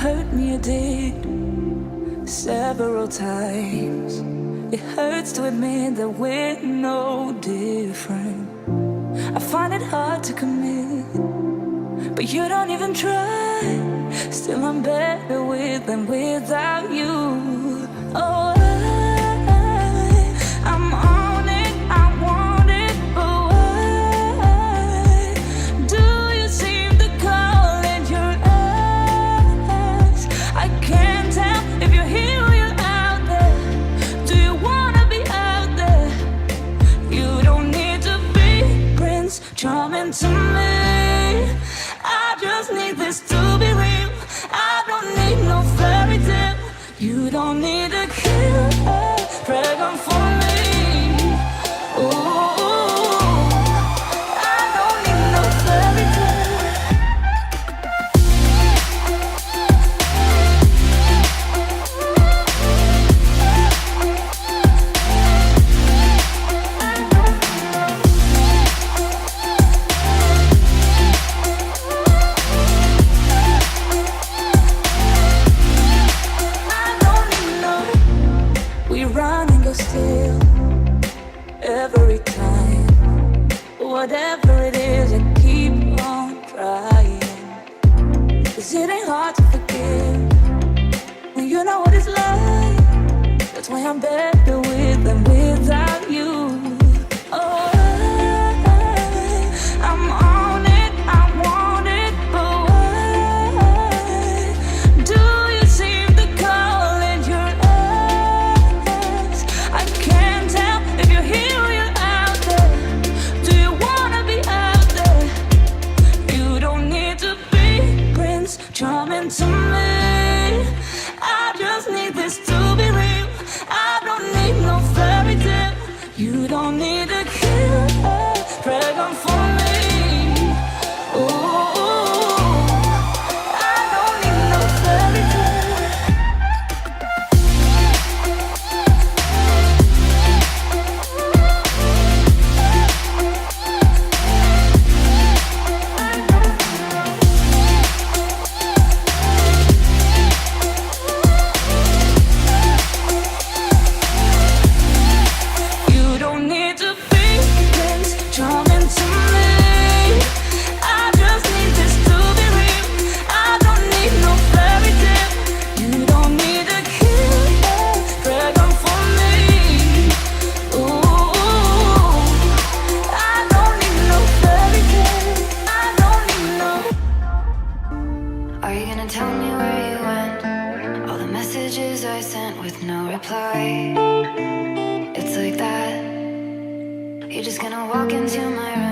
hurt me, you did, several times. It hurts to admit that we're no different. I find it hard to commit, but you don't even try. Still I'm better with than without you. Oh, I'm on it, I want it, but why do you seem to call in your eyes? I can't tell if you're here or you're out there. Do you wanna be out there? You don't need to be Prince Charming to me. I just need this to be real. I don't need no fairy tale. You don't need a killer pregnant for me. Ooh, I don't need no fairy tale. Still, every time, whatever it is, I keep on trying. 'Cause it ain't hard to forgive when you know what it's like. That's why I'm better with than without you. Oh, I'm on it, I want it, but why do you seem to call in your eyes? I can't tell if you're here or you're out there. Do you wanna be out there? You don't need to be Prince Charming to me. I just need this to be real. I don't need no fairy tale. You don't need a killer pregnant for me. Ooh, I don't need no fairy tale. You don't need to be Prince Charming to me. I just need this to be real. I don't need no fairy tale. You don't need a killer pregnant for me. Ooh, I don't need no fairy tale. I don't need no. Are you gonna tell me where you went? All the messages I sent with no reply. It's like that. You're just gonna walk into my room